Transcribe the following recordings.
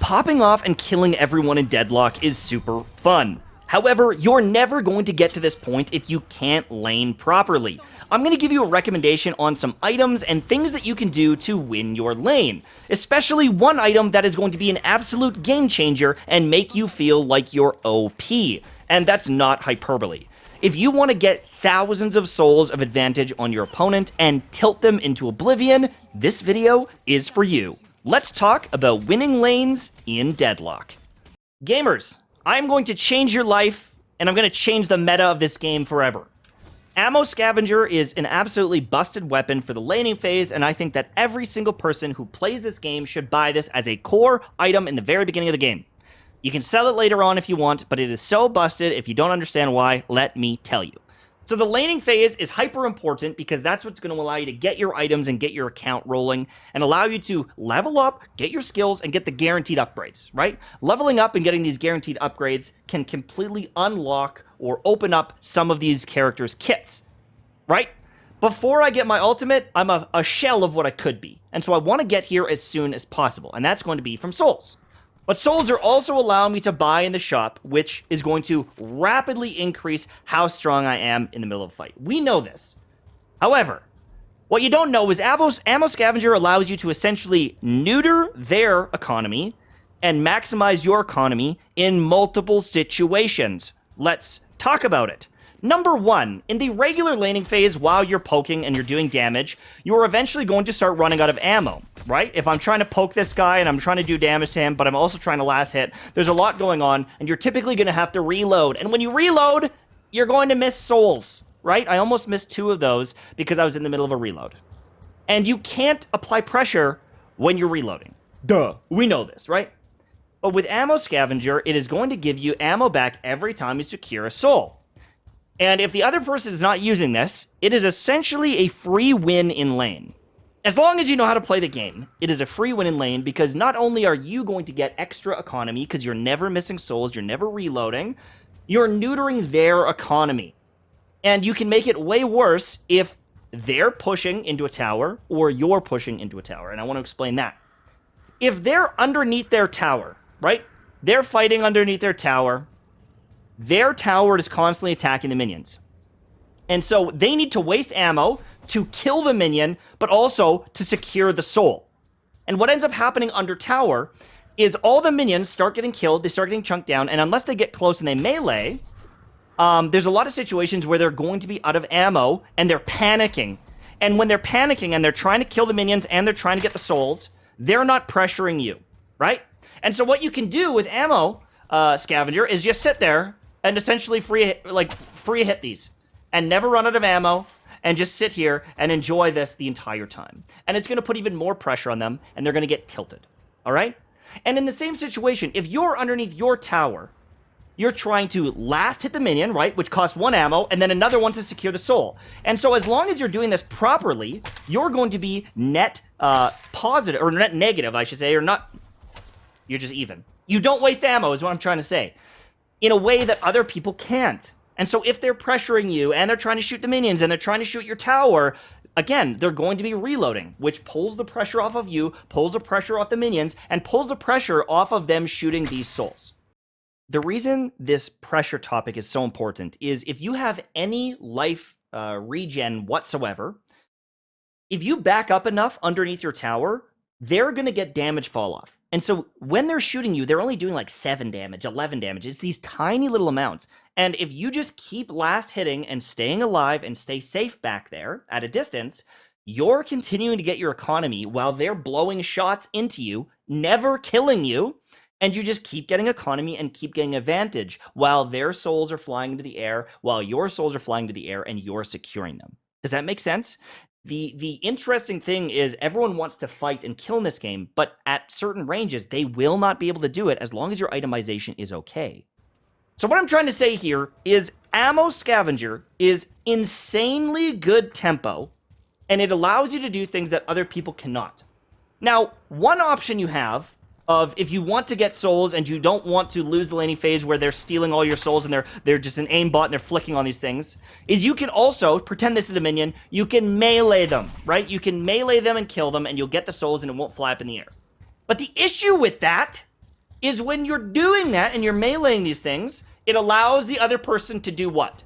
Popping off and killing everyone in Deadlock is super fun. However, you're never going to get to this point if you can't lane properly. I'm going to give you a recommendation on some items and things that you can do to win your lane. Especially one item that is going to be an absolute game changer and make you feel like you're OP. And that's not hyperbole. If you want to get thousands of souls of advantage on your opponent and tilt them into oblivion, this video is for you. Let's talk about winning lanes in Deadlock. Gamers, I'm going to change your life, and I'm going to change the meta of this game forever. Ammo Scavenger is an absolutely busted weapon for the laning phase, and I think that every single person who plays this game should buy this as a core item in the very beginning of the game. You can sell it later on if you want, but it is so busted. If you don't understand why, let me tell you. So the laning phase is hyper important because that's what's going to allow you to get your items and get your account rolling and allow you to level up, get your skills, and get the guaranteed upgrades, right? Leveling up and getting these guaranteed upgrades can completely unlock or open up some of these characters' kits, right? Before I get my ultimate, I'm a shell of what I could be. And so I want to get here as soon as possible, and that's going to be from souls. But souls are also allowing me to buy in the shop, which is going to rapidly increase how strong I am in the middle of a fight. We know this. However, what you don't know is Ammo Scavenger allows you to essentially neuter their economy and maximize your economy in multiple situations. Let's talk about it. Number one, in the regular laning phase, while you're poking and you're doing damage, you're eventually going to start running out of ammo, right? If I'm trying to poke this guy and I'm trying to do damage to him, but I'm also trying to last hit, there's a lot going on, and you're typically going to have to reload. And when you reload, you're going to miss souls, right? I almost missed 2 of those because I was in the middle of a reload. And you can't apply pressure when you're reloading. Duh. We know this, right? But with Ammo Scavenger, it is going to give you ammo back every time you secure a soul. And if the other person is not using this, it is essentially a free win in lane. As long as you know how to play the game, it is a free win in lane because not only are you going to get extra economy because you're never missing souls, you're never reloading, you're neutering their economy. And you can make it way worse if they're pushing into a tower or you're pushing into a tower. And I want to explain that. If they're underneath their tower, right? They're fighting underneath their tower is constantly attacking the minions. And so they need to waste ammo to kill the minion, but also to secure the soul. And what ends up happening under tower is all the minions start getting killed, they start getting chunked down, and unless they get close and they melee, there's a lot of situations where they're going to be out of ammo, and they're panicking. And when they're panicking and they're trying to kill the minions and they're trying to get the souls, they're not pressuring you, right? And so what you can do with Ammo Scavenger is just sit there and essentially free hit these and never run out of ammo and just sit here and enjoy this the entire time. And it's going to put even more pressure on them and they're going to get tilted. All right? And in the same situation, if you're underneath your tower, you're trying to last hit the minion, right? Which costs 1 ammo and then another one to secure the soul. And so as long as you're doing this properly, you're going to be net positive or net negative, I should say, or not. You're just even. You don't waste ammo is what I'm trying to say. In a way that other people can't. And so if they're pressuring you and they're trying to shoot the minions and they're trying to shoot your tower, again, they're going to be reloading, which pulls the pressure off of you, pulls the pressure off the minions, and pulls the pressure off of them shooting these souls. The reason this pressure topic is so important is if you have any life regen whatsoever, if you back up enough underneath your tower, they're going to get damage fall off. And so when they're shooting you, they're only doing like 7 damage, 11 damage. It's these tiny little amounts. And if you just keep last hitting and staying alive and stay safe back there at a distance, you're continuing to get your economy while they're blowing shots into you, never killing you, and you just keep getting economy and keep getting advantage while their souls are flying into the air, while your souls are flying into the air, and you're securing them. Does that make sense? The interesting thing is everyone wants to fight and kill in this game, but at certain ranges, they will not be able to do it as long as your itemization is okay. So what I'm trying to say here is Ammo Scavenger is insanely good tempo, and it allows you to do things that other people cannot. Now, one option you have of if you want to get souls and you don't want to lose the laning phase where they're stealing all your souls and they're just an aimbot and they're flicking on these things, is you can also, pretend this is a minion, you can melee them, right? You can melee them and kill them and you'll get the souls and it won't fly up in the air. But the issue with that is when you're doing that and you're meleeing these things, it allows the other person to do what?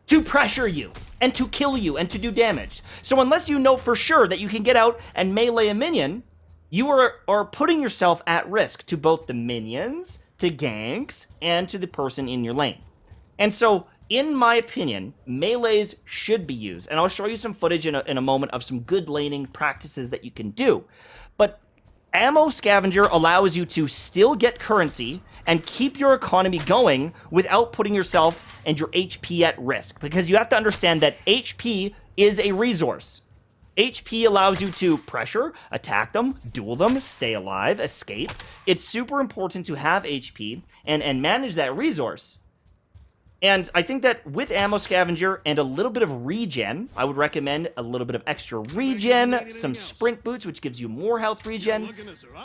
To pressure you, and to kill you, and to do damage. So unless you know for sure that you can get out and melee a minion, you are putting yourself at risk to both the minions, to ganks, and to the person in your lane. And so, in my opinion, melees should be used. And I'll show you some footage in a moment of some good laning practices that you can do. But Ammo Scavenger allows you to still get currency and keep your economy going without putting yourself and your HP at risk. Because you have to understand that HP is a resource. HP allows you to pressure, attack them, duel them, stay alive, escape. It's super important to have HP and manage that resource. And I think that with Ammo Scavenger and a little bit of regen, I would recommend a little bit of extra regen, some sprint boots, which gives you more health regen.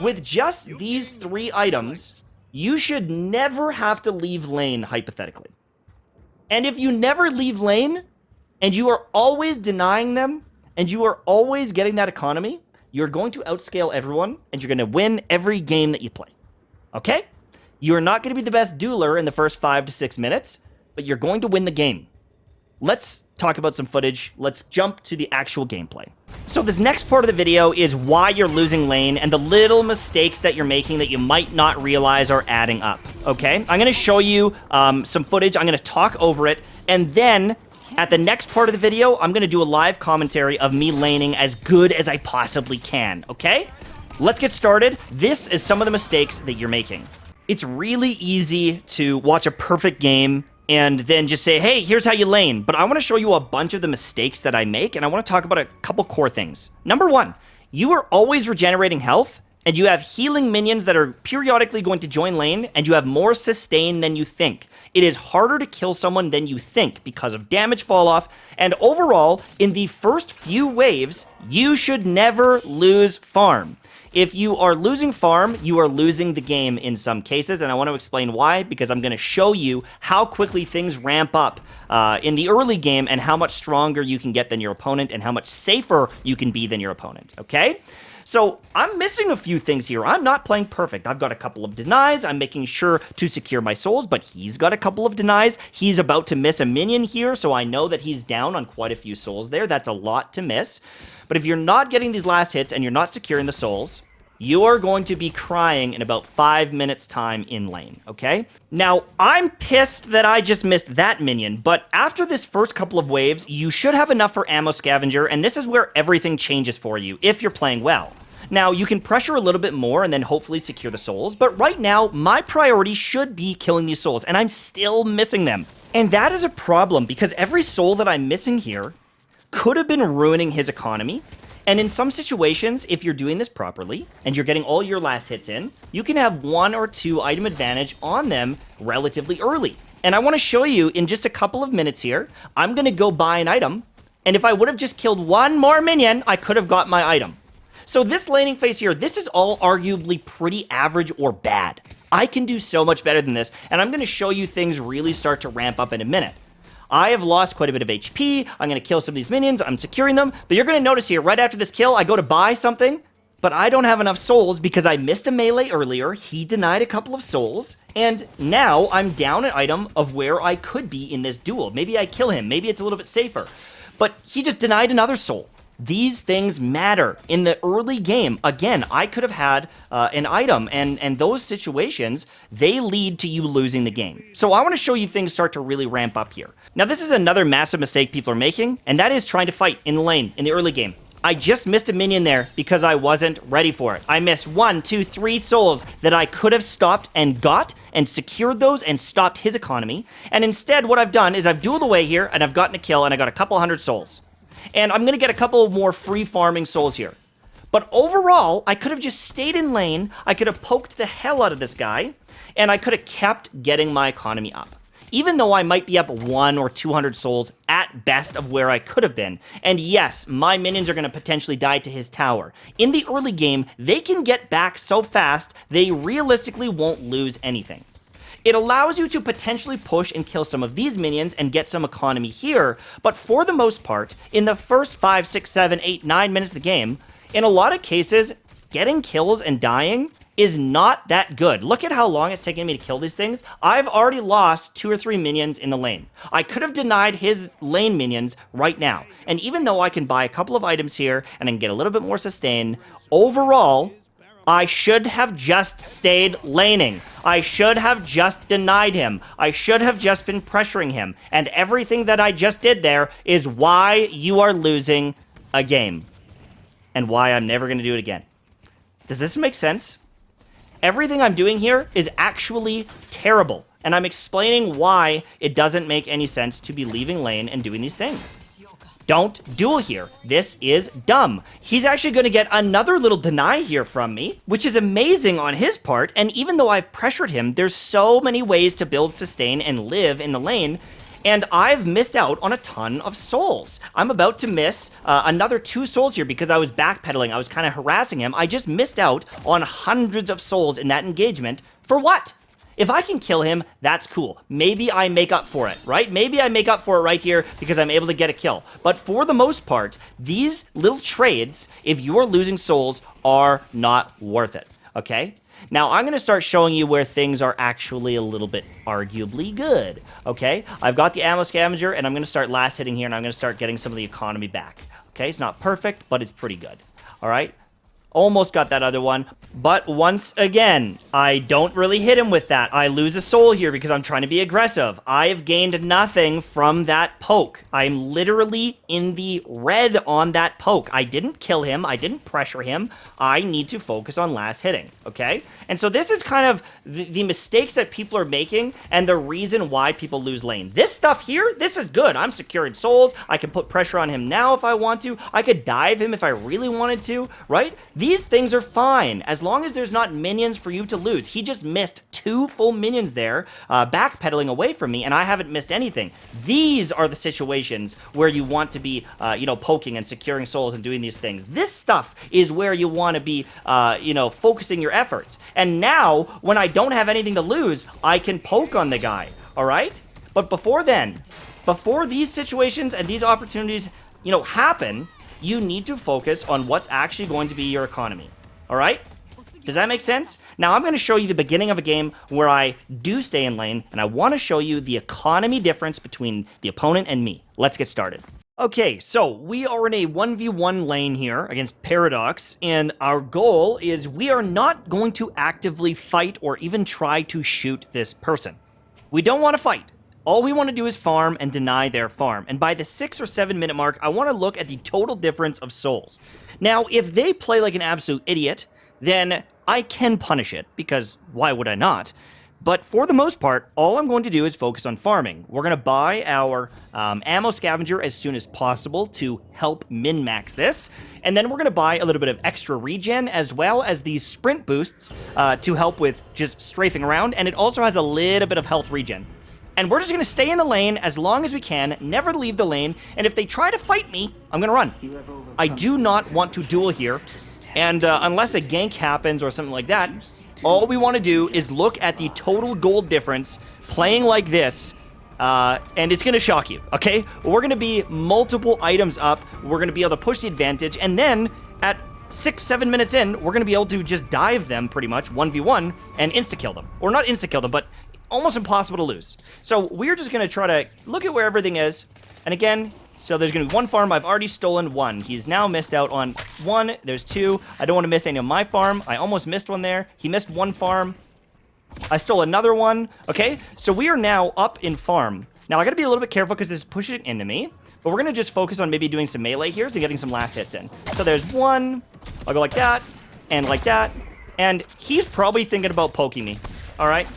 With just these 3 items, you should never have to leave lane, hypothetically. And if you never leave lane, and you are always denying them, and you are always getting that economy, you're going to outscale everyone, and you're going to win every game that you play. Okay? You're not going to be the best dueler in the first 5 to 6 minutes, but you're going to win the game. Let's talk about some footage. Let's jump to the actual gameplay. So this next part of the video is why you're losing lane and the little mistakes that you're making that you might not realize are adding up, okay? I'm going to show you some footage. I'm going to talk over it, and then at the next part of the video, I'm going to do a live commentary of me laning as good as I possibly can, okay? Let's get started. This is some of the mistakes that you're making. It's really easy to watch a perfect game and then just say, hey, here's how you lane. But I want to show you a bunch of the mistakes that I make, and I want to talk about a couple core things. Number 1, you are always regenerating health, and you have healing minions that are periodically going to join lane, and you have more sustain than you think. It is harder to kill someone than you think because of damage fall off, and overall, in the first few waves, you should never lose farm. If you are losing farm, you are losing the game in some cases, and I want to explain why, because I'm going to show you how quickly things ramp up in the early game and how much stronger you can get than your opponent and how much safer you can be than your opponent, okay? So I'm missing a few things here. I'm not playing perfect. I've got a couple of denies. I'm making sure to secure my souls, but he's got a couple of denies. He's about to miss a minion here, so I know that he's down on quite a few souls there. That's a lot to miss. But if you're not getting these last hits and you're not securing the souls, you are going to be crying in about 5 minutes time in lane, okay? Now, I'm pissed that I just missed that minion, but after this first couple of waves, you should have enough for Ammo Scavenger, and this is where everything changes for you, if you're playing well. Now, you can pressure a little bit more and then hopefully secure the souls, but right now, my priority should be killing these souls, and I'm still missing them. And that is a problem, because every soul that I'm missing here could have been ruining his economy. And in some situations, if you're doing this properly, and you're getting all your last hits in, you can have 1 or 2 item advantage on them relatively early. And I want to show you in just a couple of minutes here, I'm going to go buy an item, and if I would have just killed 1 more minion, I could have got my item. So this laning phase here, this is all arguably pretty average or bad. I can do so much better than this, and I'm going to show you things really start to ramp up in a minute. I have lost quite a bit of HP, I'm going to kill some of these minions, I'm securing them, but you're going to notice here, right after this kill, I go to buy something, but I don't have enough souls because I missed a melee earlier, he denied a couple of souls, and now I'm down an item of where I could be in this duel. Maybe I kill him, maybe it's a little bit safer, but he just denied another soul. These things matter. In the early game, again, I could have had an item, and those situations, they lead to you losing the game. So I want to show you things start to really ramp up here. Now, this is another massive mistake people are making, and that is trying to fight in the lane, in the early game. I just missed a minion there because I wasn't ready for it. I missed 1, 2, 3 souls that I could have stopped and got and secured those and stopped his economy. And instead, what I've done is I've dueled away here, and I've gotten a kill, and I got a couple hundred souls. And I'm going to get a couple more free farming souls here. But overall, I could have just stayed in lane, I could have poked the hell out of this guy, and I could have kept getting my economy up. Even though I might be up 100 or 200 souls at best of where I could have been. And yes, my minions are going to potentially die to his tower. In the early game, they can get back so fast, they realistically won't lose anything. It allows you to potentially push and kill some of these minions and get some economy here, but for the most part, in the first 5, 6, 7, 8, 9 minutes of the game, in a lot of cases, getting kills and dying is not that good. Look at how long it's taking me to kill these things. I've already lost 2 or 3 minions in the lane. I could have denied his lane minions right now. And even though I can buy a couple of items here and then get a little bit more sustain, overall, I should have just stayed laning. I should have just denied him. I should have just been pressuring him. And everything that I just did there is why you are losing a game. And why I'm never going to do it again. Does this make sense? Everything I'm doing here is actually terrible. And I'm explaining why it doesn't make any sense to be leaving lane and doing these things. Don't duel here. This is dumb. He's actually going to get another little deny here from me, which is amazing on his part. And even though I've pressured him, there's so many ways to build, sustain, and live in the lane. And I've missed out on a ton of souls. I'm about to miss another 2 souls here because I was backpedaling. I was kind of harassing him. I just missed out on hundreds of souls in that engagement. For what? If I can kill him, that's cool. Maybe I make up for it, right? Maybe I make up for it right here because I'm able to get a kill. But for the most part, these little trades, if you're losing souls, are not worth it, okay? Now, I'm going to start showing you where things are actually a little bit arguably good, okay? I've got the ammo scavenger, and I'm going to start last hitting here, and I'm going to start getting some of the economy back, okay? It's not perfect, but it's pretty good, all right? Almost got that other one, but once again, I don't really hit him with that. I lose a soul here because I'm trying to be aggressive. I have gained nothing from that poke. I'm literally in the red on that poke. I didn't kill him. I didn't pressure him. I need to focus on last hitting, okay? And so this is kind of the mistakes that people are making and the reason why people lose lane. This stuff here, this is good. I'm securing souls. I can put pressure on him now if I want to. I could dive him if I really wanted to, right? These things are fine, as long as there's not minions for you to lose. He just missed 2 full minions there, backpedaling away from me, and I haven't missed anything. These are the situations where you want to be, poking and securing souls and doing these things. This stuff is where you want to be, focusing your efforts. And now, when I don't have anything to lose, I can poke on the guy, all right? But before then, before these situations and these opportunities, happen, you need to focus on what's actually going to be your economy, all right? Does that make sense? Now, I'm going to show you the beginning of a game where I do stay in lane, and I want to show you the economy difference between the opponent and me. Let's get started. Okay, so we are in a 1v1 lane here against Paradox, and our goal is we are not going to actively fight or even try to shoot this person. We don't want to fight. All we want to do is farm and deny their farm. And by the 6 or 7 minute mark, I want to look at the total difference of souls. Now, if they play like an absolute idiot, then I can punish it, because why would I not? But for the most part, all I'm going to do is focus on farming. We're going to buy our ammo scavenger as soon as possible to help min-max this. And then we're going to buy a little bit of extra regen as well as these sprint boosts to help with just strafing around. And it also has a little bit of health regen. And we're just going to stay in the lane as long as we can, never leave the lane, and if they try to fight me, I'm going to run. I do not want to duel here, and unless a gank happens or something like that, all we want to do is look at the total gold difference playing like this, and it's going to shock you, okay? We're going to be multiple items up, we're going to be able to push the advantage, and then at 6-7 minutes in, we're going to be able to just dive them pretty much, 1v1, and insta-kill them. Or not insta-kill them, but almost impossible to lose. So we're just going to try to look at where everything is. And again, so there's going to be 1 farm. I've already stolen 1. He's now missed out on 1. There's 2. I don't want to miss any of my farm. I almost missed 1 there. He missed 1 farm. I stole another 1. Okay, so we are now up in farm. Now, I got to be a little bit careful because this is pushing into me. But we're going to just focus on maybe doing some melee here, so getting some last hits in. So there's 1. I'll go like that, and like that. And he's probably thinking about poking me. All right?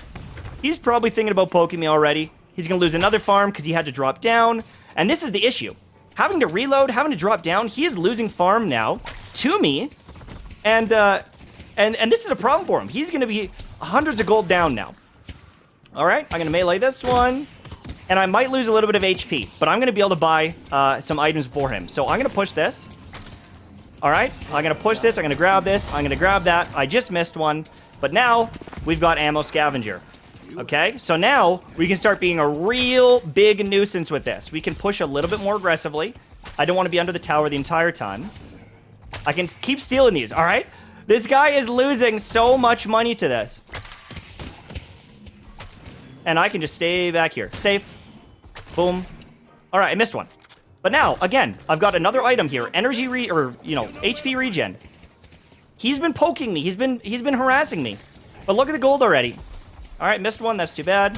He's probably thinking about poking me already. He's going to lose another farm because he had to drop down. And this is the issue. Having to reload, having to drop down, he is losing farm now to me. And this is a problem for him. He's going to be hundreds of gold down now. All right, I'm going to melee this one. And I might lose a little bit of HP, but I'm going to be able to buy some items for him. So I'm going to push this. All right, I'm going to push this. I'm going to grab this. I'm going to grab that. I just missed 1. But now we've got ammo scavenger. Okay, so now we can start being a real big nuisance with this. We can push a little bit more aggressively. I don't want to be under the tower the entire time. I can keep stealing these, all right? This guy is losing so much money to this. And I can just stay back here. Safe. Boom. All right, I missed one. But now, again, I've got another item here. HP regen. He's been poking me. He's been harassing me. But look at the gold already. All right, missed one. That's too bad.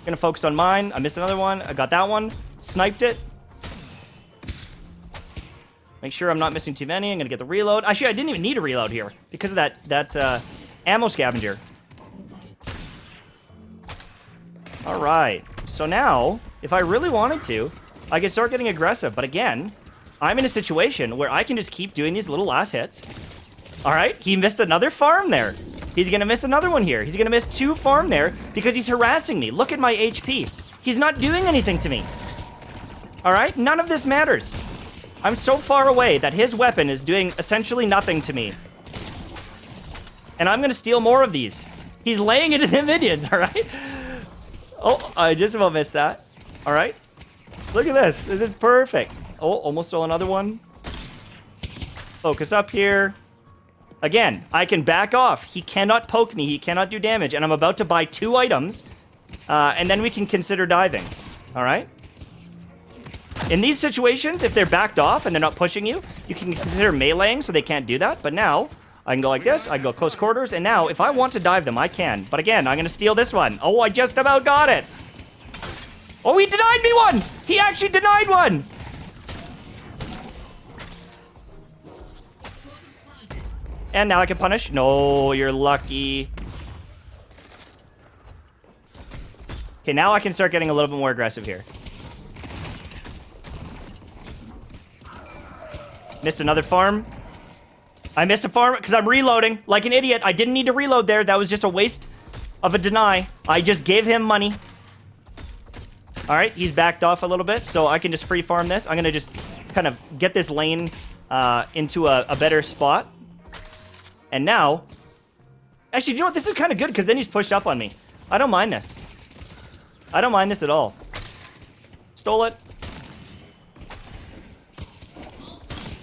Gonna focus on mine. I missed another one. I got that one. Sniped it. Make sure I'm not missing too many. I'm gonna get the reload. Actually, I didn't even need a reload here because of that ammo scavenger. All right. So now, if I really wanted to, I can start getting aggressive. But again, I'm in a situation where I can just keep doing these little last hits. All right. He missed another farm there. He's gonna miss another one here. He's gonna miss 2 farm there because he's harassing me. Look at my HP. He's not doing anything to me. All right. None of this matters. I'm so far away that his weapon is doing essentially nothing to me. And I'm going to steal more of these. He's laying it in the minions, all right? Oh, I just about missed that. All right. Look at this. This is perfect. Oh, almost stole another one. Focus up here. Again, I can back off. He cannot poke me. He cannot do damage. And I'm about to buy 2 items. And then we can consider diving. All right? In these situations, if they're backed off and they're not pushing you, you can consider meleeing so they can't do that. But now, I can go like this. I can go close quarters. And now, if I want to dive them, I can. But again, I'm going to steal this one. Oh, I just about got it. Oh, he denied me one. He actually denied one. And now I can punish. No, you're lucky. Okay, now I can start getting a little bit more aggressive here. Missed another farm. I missed a farm because I'm reloading like an idiot. I didn't need to reload there. That was just a waste of a deny. I just gave him money. All right, he's backed off a little bit, so I can just free farm this. I'm going to just kind of get this lane into a better spot. And now... Actually, you know what? This is kind of good because then he's pushed up on me. I don't mind this. I don't mind this at all. Stole it.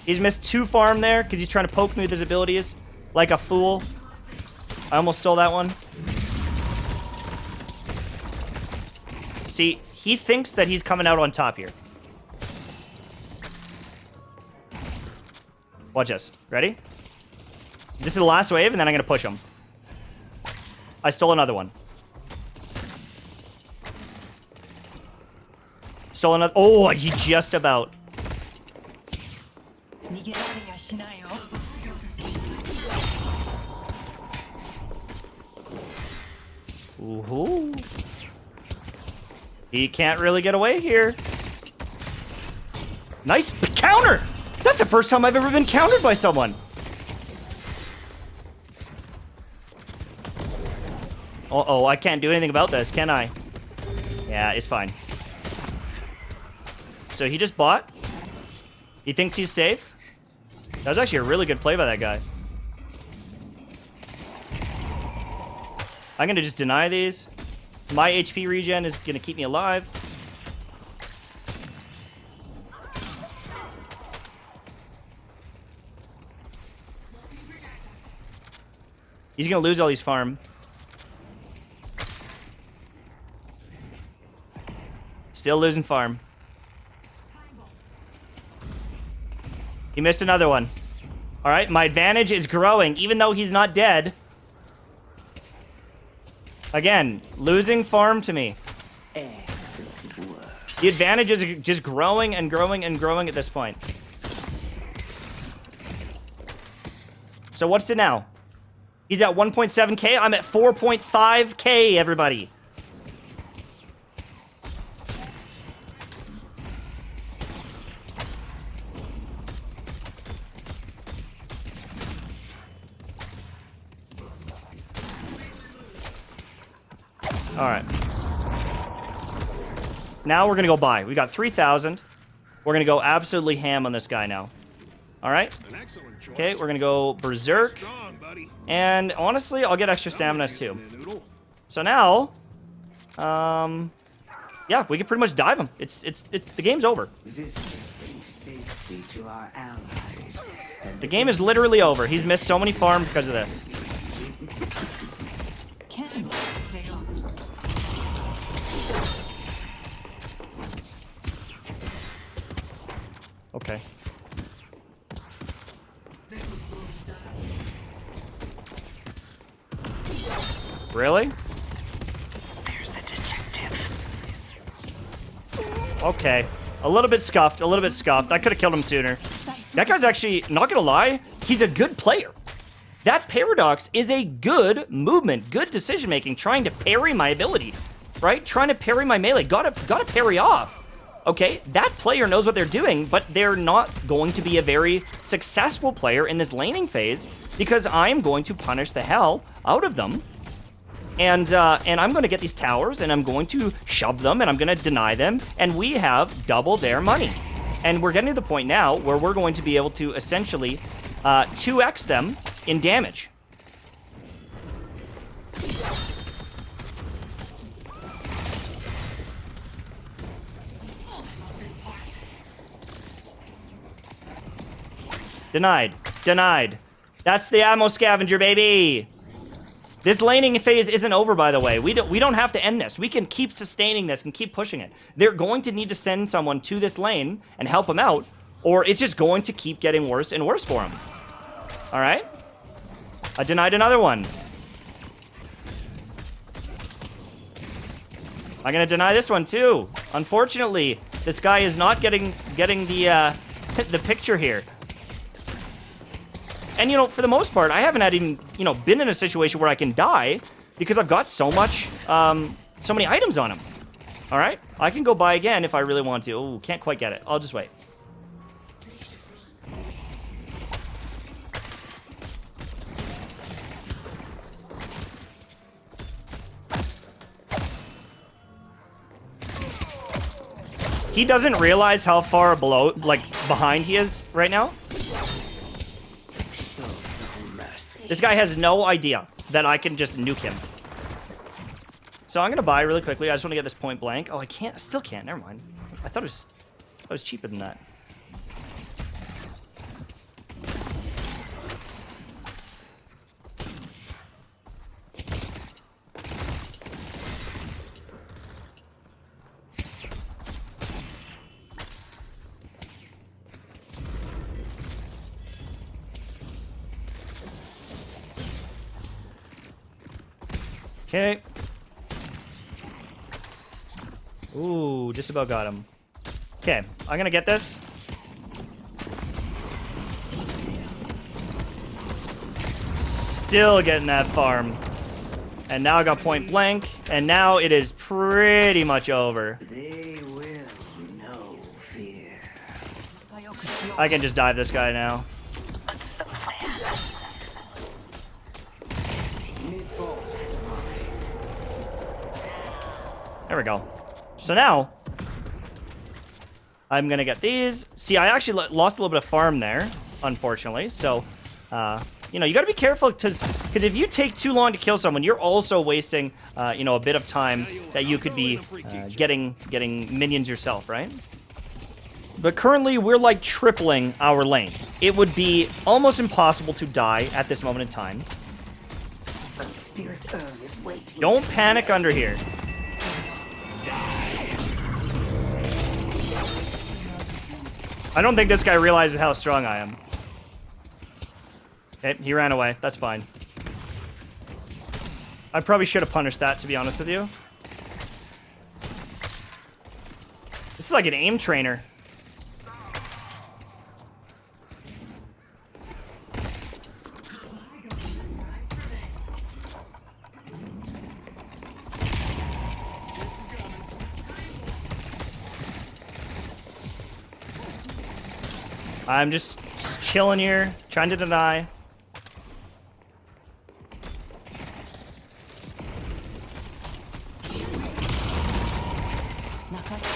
He's missed 2 farm there because he's trying to poke me with his abilities like a fool. I almost stole that one. See, he thinks that he's coming out on top here. Watch this. Ready? This is the last wave, and then I'm going to push him. I stole another one. Stole another... Oh, he just about... Ooh. He can't really get away here. Nice counter! That's the first time I've ever been countered by someone. Uh-oh, I can't do anything about this, can I? Yeah, it's fine. So he just bought. He thinks he's safe. That was actually a really good play by that guy. I'm going to just deny these. My HP regen is going to keep me alive. He's going to lose all these farm. Still losing farm. He missed another one. All right, my advantage is growing, even though he's not dead. Again, losing farm to me. Excellent work. The advantage is just growing and growing and growing at this point. So what's it now? He's at 1.7k. I'm at 4.5k, everybody. All right. Now we're going to go buy. We got 3,000. We're going to go absolutely ham on this guy now. All right. Okay, we're going to go berserk. And honestly, I'll get extra stamina too. So now, yeah, we can pretty much dive him. The game's over. Visitors bring safety to our allies. The game is literally over. He's missed so many farms because of this. Okay. Really? Okay. A little bit scuffed, a little bit scuffed. I could have killed him sooner. That guy's actually, not gonna lie, he's a good player. That Paradox is a good movement, good decision-making, trying to parry my ability, right? Trying to parry my melee. Gotta parry off. Okay, that player knows what they're doing, but they're not going to be a very successful player in this laning phase because I'm going to punish the hell out of them. And I'm going to get these towers, and I'm going to shove them, and I'm going to deny them, and we have double their money. And we're getting to the point now where we're going to be able to essentially 2x them in damage. Denied. Denied. That's the ammo scavenger, baby. This laning phase isn't over, by the way. We don't have to end this. We can keep sustaining this and keep pushing it. They're going to need to send someone to this lane and help them out, or it's just going to keep getting worse and worse for them. All right? I denied another one. I'm gonna deny this one too. Unfortunately, this guy is not getting the the picture here. And, you know, for the most part, I haven't had even, you know, been in a situation where I can die because I've got so much, so many items on him. All right? I can go buy again if I really want to. Oh, can't quite get it. I'll just wait. He doesn't realize how far below, like, behind he is right now. This guy has no idea that I can just nuke him. So I'm gonna buy really quickly. I just want to get this point blank. Oh, I can't. I still can't. Never mind. I thought it was cheaper than that. Okay. Ooh, just about got him. Okay, I'm gonna get this. Still getting that farm. And now I got point blank, and now it is pretty much over. They will know fear. I can just dive this guy now. There we go. So now, I'm gonna get these. See, I actually lost a little bit of farm there, unfortunately. So, you know, you gotta be careful because if you take too long to kill someone, you're also wasting, you know, a bit of time that you could be getting minions yourself, right? But currently, we're like tripling our lane. It would be almost impossible to die at this moment in time. The spirit urn is waiting. Don't panic under here. I don't think this guy realizes how strong I am. Okay, he ran away. That's fine. I probably should have punished that, to be honest with you. This is like an aim trainer. I'm just chilling here, trying to deny.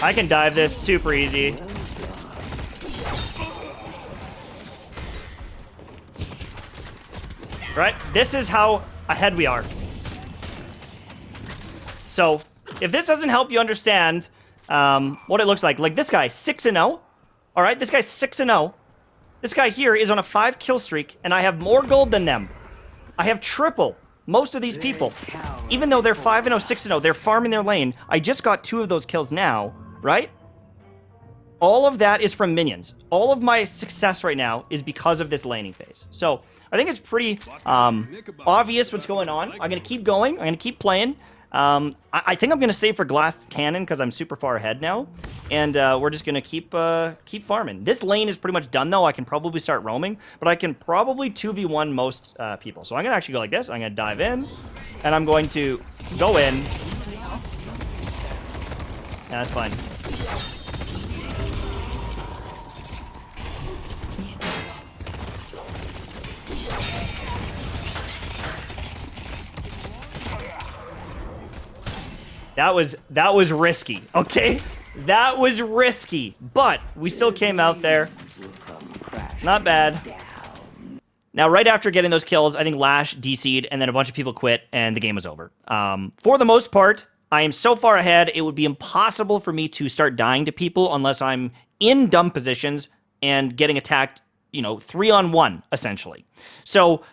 I can dive this super easy. Right? This is how ahead we are. So, if this doesn't help you understand what it looks like this guy, 6-0. All right, this guy's 6-0. This guy here is on a 5 kill streak, and I have more gold than them. I have triple most of these people. Even though they're 5-0, 6-0, they're farming their lane. I just got 2 of those kills now, right? All of that is from minions. All of my success right now is because of this laning phase. So I think it's pretty obvious what's going on. I'm going to keep going. I'm going to keep playing. I think I'm going to save for glass cannon because I'm super far ahead now. And we're just going to keep farming. This lane is pretty much done, though. I can probably start roaming. But I can probably 2v1 most people. So I'm going to actually go like this. I'm going to dive in. And I'm going to go in. Yeah, that's fine. That was risky, okay? That was risky, but we still came out there. Not bad. Now, right after getting those kills, I think Lash DC'd, and then a bunch of people quit, and the game was over. For the most part, I am so far ahead, it would be impossible for me to start dying to people unless I'm in dumb positions and getting attacked, you know, 3-on-1, essentially. So,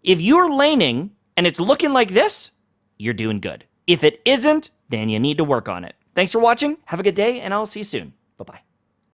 if you're laning, and it's looking like this, you're doing good. If it isn't, then you need to work on it. Thanks for watching. Have a good day, and I'll see you soon. Bye-bye.